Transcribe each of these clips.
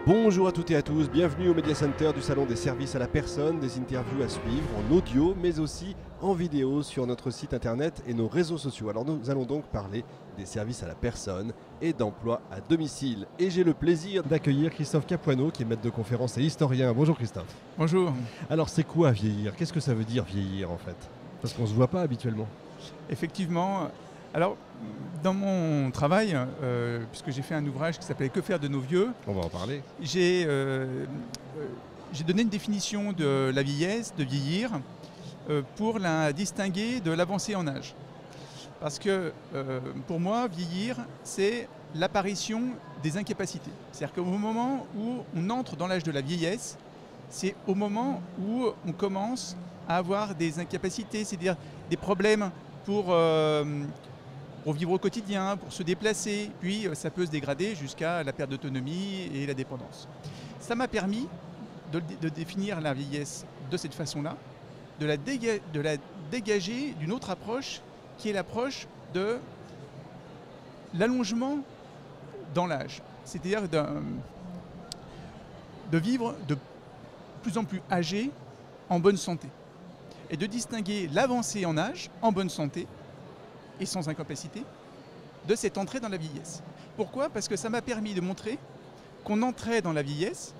Bonjour à toutes et à tous, bienvenue au Media Center du Salon des services à la personne, des interviews à suivre en audio mais aussi en vidéo sur notre site internet et nos réseaux sociaux. Alors nous allons donc parler des services à la personne et d'emploi à domicile. Et j'ai le plaisir d'accueillir Christophe Capuano qui est maître de conférence et historien. Bonjour Christophe. Bonjour. Alors c'est quoi vieillir? Qu'est-ce que ça veut dire vieillir en fait? Parce qu'on ne se voit pas habituellement. Effectivement, alors dans mon travail, puisque j'ai fait un ouvrage qui s'appelle « Que faire de nos vieux », On va en parler. j'ai donné une définition de la vieillesse, de vieillir, pour la distinguer de l'avancée en âge. Parce que pour moi, vieillir, c'est l'apparition des incapacités. C'est-à-dire qu'au moment où on entre dans l'âge de la vieillesse, c'est au moment où on commence à avoir des incapacités, c'est-à-dire des problèmes pour vivre au quotidien, pour se déplacer, puis ça peut se dégrader jusqu'à la perte d'autonomie et la dépendance. Ça m'a permis de définir la vieillesse de cette façon-là, de la dégager d'une autre approche qui est l'approche de l'allongement dans l'âge. C'est-à-dire de vivre de plus en plus âgé en bonne santé. Et de distinguer l'avancée en âge, en bonne santé, et sans incapacité, de cette entrée dans la vieillesse. Pourquoi? Parce que ça m'a permis de montrer qu'on entrait dans la vieillesse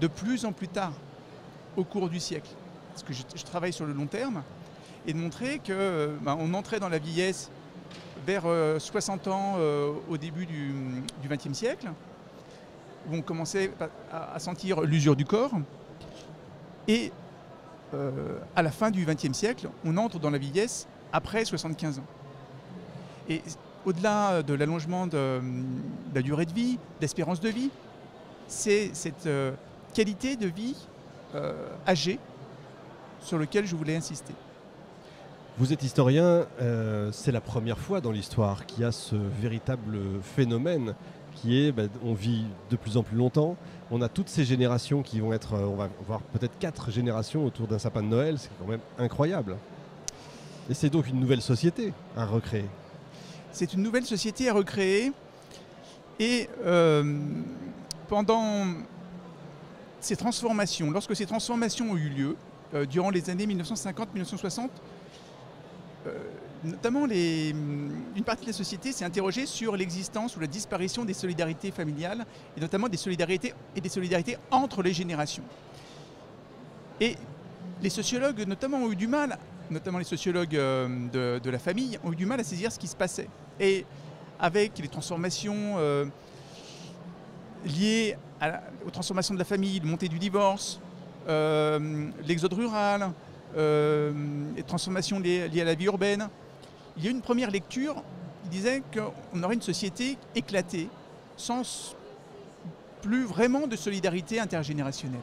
de plus en plus tard au cours du siècle. Parce que je travaille sur le long terme, et de montrer qu'on entrait dans la vieillesse vers 60 ans au début du XXe siècle, où on commençait à sentir l'usure du corps, et à la fin du XXe siècle, on entre dans la vieillesse après 75 ans. Et au-delà de l'allongement de la durée de vie, d'espérance de vie, c'est cette qualité de vie âgée sur laquelle je voulais insister. Vous êtes historien, c'est la première fois dans l'histoire qu'il y a ce véritable phénomène qui est, on vit de plus en plus longtemps, on a toutes ces générations qui vont être, on va voir peut-être 4 générations autour d'un sapin de Noël, c'est quand même incroyable. Et c'est donc une nouvelle société à recréer. C'est une nouvelle société à recréer et pendant ces transformations, lorsque ces transformations ont eu lieu, durant les années 1950-1960, notamment une partie de la société s'est interrogée sur l'existence ou la disparition des solidarités familiales et notamment des solidarités entre les générations. Et les sociologues notamment ont eu du mal, notamment les sociologues de la famille, ont eu du mal à saisir ce qui se passait. Et avec les transformations liées aux transformations de la famille, la montée du divorce, l'exode rural, les transformations liées à la vie urbaine, il y a eu une première lecture qui disait qu'on aurait une société éclatée, sans plus vraiment de solidarité intergénérationnelle.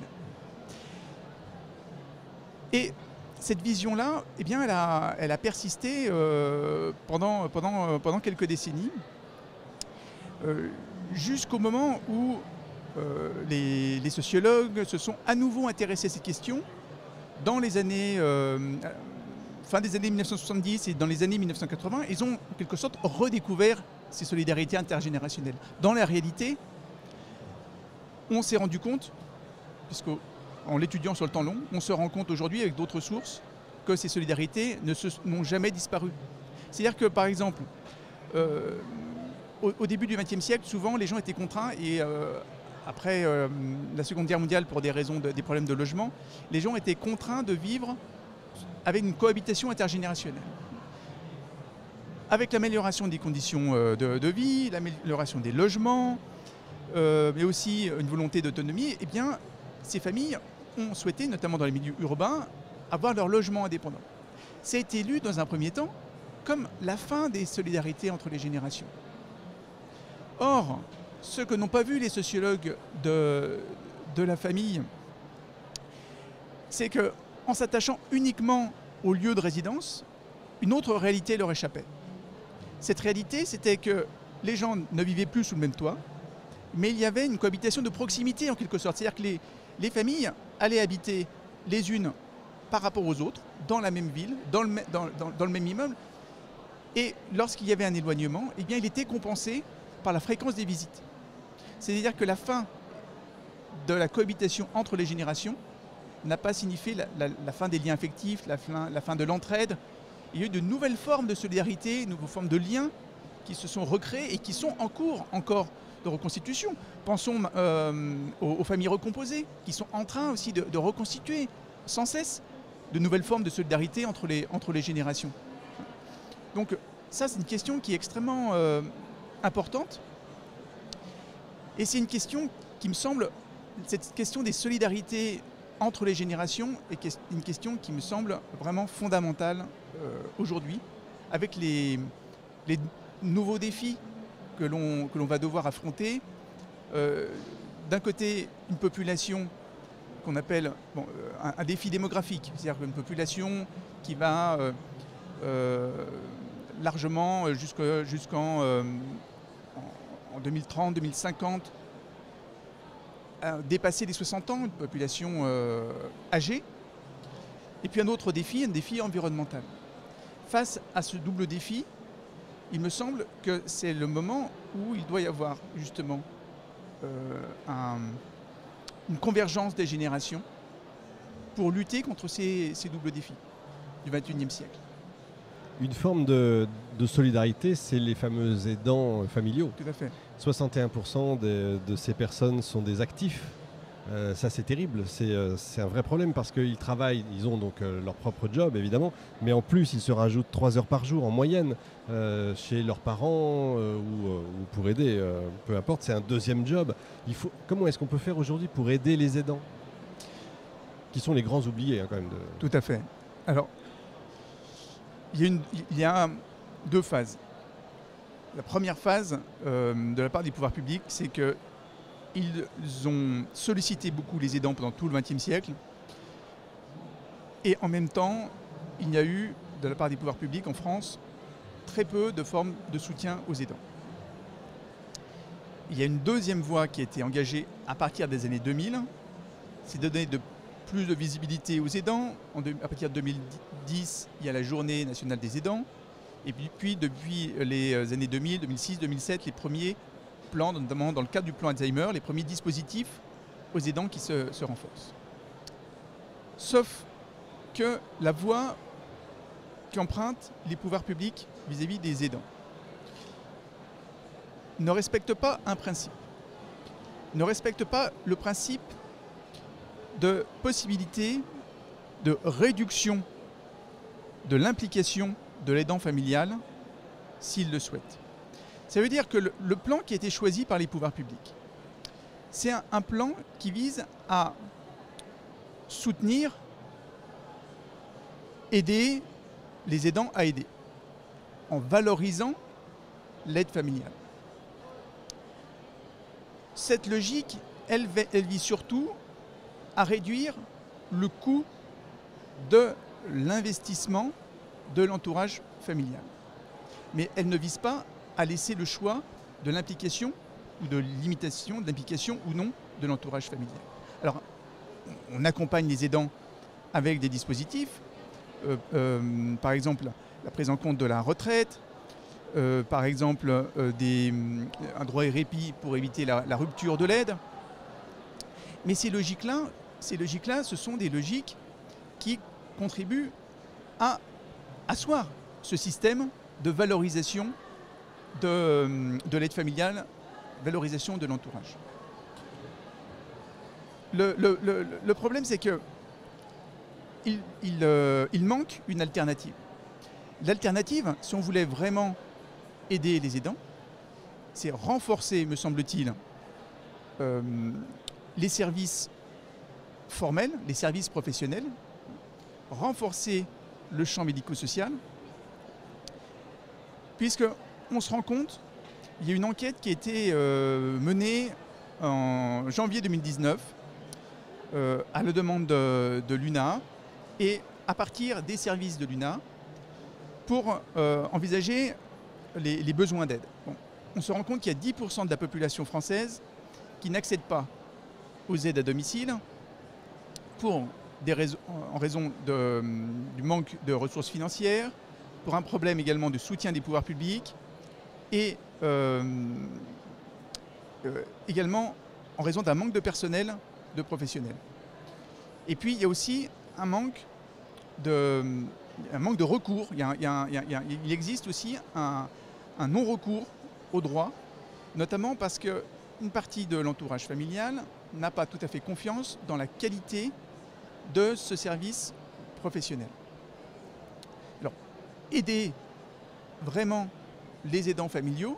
Et cette vision-là, eh bien, elle a persisté pendant quelques décennies, jusqu'au moment où les sociologues se sont à nouveau intéressés à cette question dans les années, fin des années 1970 et dans les années 1980. Ils ont en quelque sorte redécouvert ces solidarités intergénérationnelles. Dans la réalité, on s'est rendu compte, puisqu'en l'étudiant sur le temps long, on se rend compte aujourd'hui avec d'autres sources que ces solidarités n'ont jamais disparu. C'est-à-dire que par exemple, au début du XXe siècle, souvent les gens étaient contraints et après la Seconde Guerre mondiale, pour des raisons des problèmes de logement, les gens étaient contraints de vivre avec une cohabitation intergénérationnelle. Avec l'amélioration des conditions de vie, l'amélioration des logements, mais aussi une volonté d'autonomie, eh bien, ces familles ont souhaité, notamment dans les milieux urbains, avoir leur logement indépendant. Ça a été lu dans un premier temps comme la fin des solidarités entre les générations. Or, ce que n'ont pas vu les sociologues de la famille, c'est qu'en s'attachant uniquement au lieu de résidence, une autre réalité leur échappait. Cette réalité, c'était que les gens ne vivaient plus sous le même toit, mais il y avait une cohabitation de proximité en quelque sorte. C'est-à-dire que les familles allaient habiter les unes par rapport aux autres, dans la même ville, dans le même immeuble, et lorsqu'il y avait un éloignement, eh bien, il était compensé par la fréquence des visites. C'est-à-dire que la fin de la cohabitation entre les générations n'a pas signifié la fin des liens affectifs, la fin de l'entraide. Il y a eu de nouvelles formes de solidarité, de nouvelles formes de liens qui se sont recréés et qui sont en cours encore de reconstitution. Pensons aux familles recomposées, qui sont en train aussi de reconstituer sans cesse de nouvelles formes de solidarité entre les générations. Donc ça, c'est une question qui est extrêmement importante. Et c'est une question qui me semble, cette question des solidarités entre les générations est une question qui me semble vraiment fondamentale aujourd'hui, avec les nouveaux défis que l'on va devoir affronter. D'un côté, une population qu'on appelle un défi démographique, c'est-à-dire une population qui va largement jusqu'en 2030, 2050, dépasser les 60 ans, une population âgée. Et puis un autre défi, un défi environnemental. Face à ce double défi, il me semble que c'est le moment où il doit y avoir justement une convergence des générations pour lutter contre ces doubles défis du XXIe siècle. Une forme de solidarité, c'est les fameux aidants familiaux. Tout à fait. 61% de ces personnes sont des actifs. Ça, c'est terrible. C'est un vrai problème parce qu'ils travaillent, ils ont donc leur propre job, évidemment, mais en plus, ils se rajoutent 3 heures par jour en moyenne chez leurs parents ou pour aider. Peu importe, c'est un deuxième job. Comment est-ce qu'on peut faire aujourd'hui pour aider les aidants qui sont les grands oubliés quand même Tout à fait. Alors, il y a 2 phases. La première phase de la part des pouvoirs publics, c'est qu'ils ont sollicité beaucoup les aidants pendant tout le XXe siècle. Et en même temps, il y a eu, de la part des pouvoirs publics en France, très peu de formes de soutien aux aidants. Il y a une deuxième voie qui a été engagée à partir des années 2000, c'est de donner plus de visibilité aux aidants. À partir de 2010, il y a la Journée nationale des aidants. Et puis depuis les années 2000, 2006, 2007, les premiers plans, notamment dans le cadre du plan Alzheimer, les premiers dispositifs aux aidants qui se renforcent. Sauf que la voie qu'empruntent les pouvoirs publics vis-à-vis des aidants ne respecte pas un principe. Ne respecte pas le principe de possibilité de réduction de l'implication de l'aidant familial s'il le souhaite. Ça veut dire que le plan qui a été choisi par les pouvoirs publics, c'est un plan qui vise à soutenir, aider les aidants à aider, en valorisant l'aide familiale. Cette logique, elle vise surtout à réduire le coût de l'investissement de l'entourage familial. Mais elle ne vise pas à laisser le choix de l'implication ou de limitation de l'implication ou non de l'entourage familial. Alors, on accompagne les aidants avec des dispositifs, par exemple la prise en compte de la retraite, par exemple un droit et répit pour éviter la rupture de l'aide. Mais ces logiques-là, ce sont des logiques qui contribuent à asseoir ce système de valorisation de l'aide familiale, valorisation de l'entourage. Le problème, c'est que il manque une alternative. L'alternative, si on voulait vraiment aider les aidants, c'est renforcer, me semble-t-il, les services formels, les services professionnels, renforcer le champ médico-social, puisqu'on se rend compte, il y a une enquête qui a été menée en janvier 2019 à la demande de l'UNA et à partir des services de l'UNA pour envisager les besoins d'aide. Bon, on se rend compte qu'il y a 10% de la population française qui n'accède pas aux aides à domicile en raison du manque de ressources financières, pour un problème également de soutien des pouvoirs publics et également en raison d'un manque de personnel de professionnels. Et puis il y a aussi un manque de recours. Il existe aussi un non-recours au droit, notamment parce qu'une partie de l'entourage familial n'a pas tout à fait confiance dans la qualité de ce service professionnel. Alors, aider vraiment les aidants familiaux,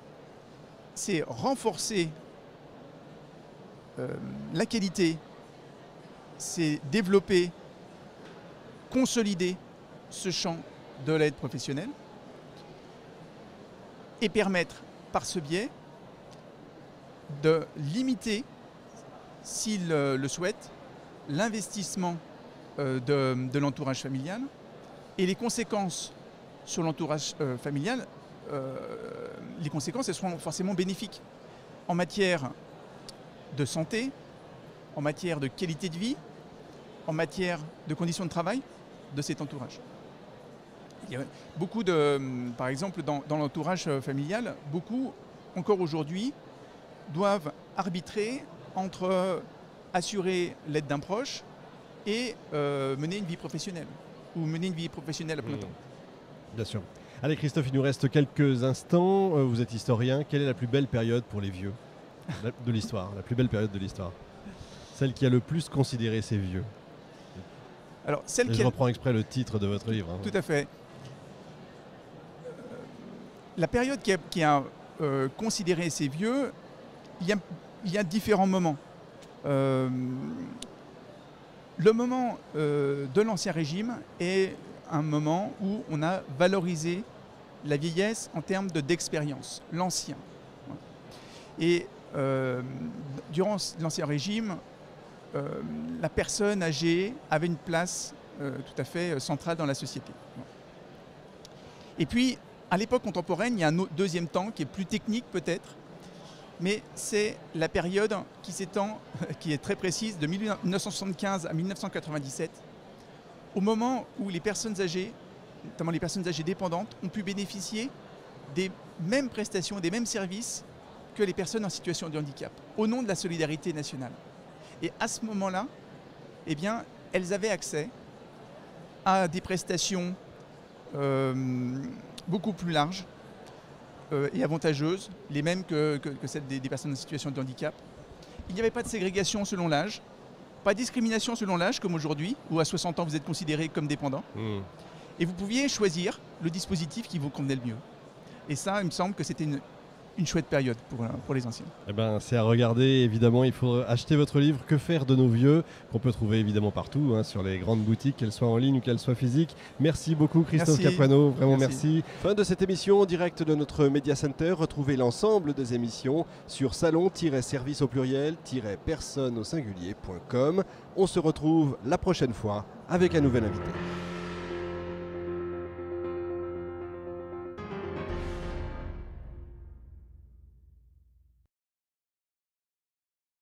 c'est renforcer la qualité, c'est développer, consolider ce champ de l'aide professionnelle et permettre par ce biais de limiter, s'il le souhaite, l'investissement de l'entourage familial et les conséquences sur l'entourage familial, les conséquences elles seront forcément bénéfiques en matière de santé, en matière de qualité de vie, en matière de conditions de travail de cet entourage. Il y a beaucoup par exemple dans l'entourage familial, beaucoup encore aujourd'hui doivent arbitrer entre assurer l'aide d'un proche et mener une vie professionnelle ou mener une vie professionnelle à plein temps. Bien sûr. Allez Christophe, il nous reste quelques instants. Vous êtes historien. Quelle est la plus belle période pour les vieux de l'histoire? La plus belle période de l'histoire? Celle qui a le plus considéré ces vieux. Alors, je reprends exprès le titre de votre livre. Tout à fait. La période qui a considéré ces vieux, il y a différents moments. Le moment de l'Ancien Régime est un moment où on a valorisé la vieillesse en termes d'expérience, l'ancien. Et durant l'Ancien Régime, la personne âgée avait une place tout à fait centrale dans la société. Et puis, à l'époque contemporaine, il y a un deuxième temps qui est plus technique peut-être, mais c'est la période qui s'étend, qui est très précise, de 1975 à 1997, au moment où les personnes âgées, notamment les personnes âgées dépendantes, ont pu bénéficier des mêmes prestations, des mêmes services que les personnes en situation de handicap, au nom de la solidarité nationale. Et à ce moment-là, eh bien, elles avaient accès à des prestations beaucoup plus larges et avantageuses, les mêmes que celles des personnes en situation de handicap. Il n'y avait pas de ségrégation selon l'âge, pas de discrimination selon l'âge comme aujourd'hui, où à 60 ans vous êtes considéré comme dépendant. Et vous pouviez choisir le dispositif qui vous convenait le mieux. Et ça, il me semble que c'était une chouette période pour les anciens. Eh ben, c'est à regarder, évidemment. Il faut acheter votre livre « Que faire de nos vieux ?» qu'on peut trouver évidemment partout, sur les grandes boutiques, qu'elles soient en ligne ou qu'elles soient physiques. Merci beaucoup Christophe Capuano, vraiment merci. Fin de cette émission en direct de notre Media Center. Retrouvez l'ensemble des émissions sur salon-service au pluriel-personne au singulier.com. On se retrouve la prochaine fois avec un nouvel invité.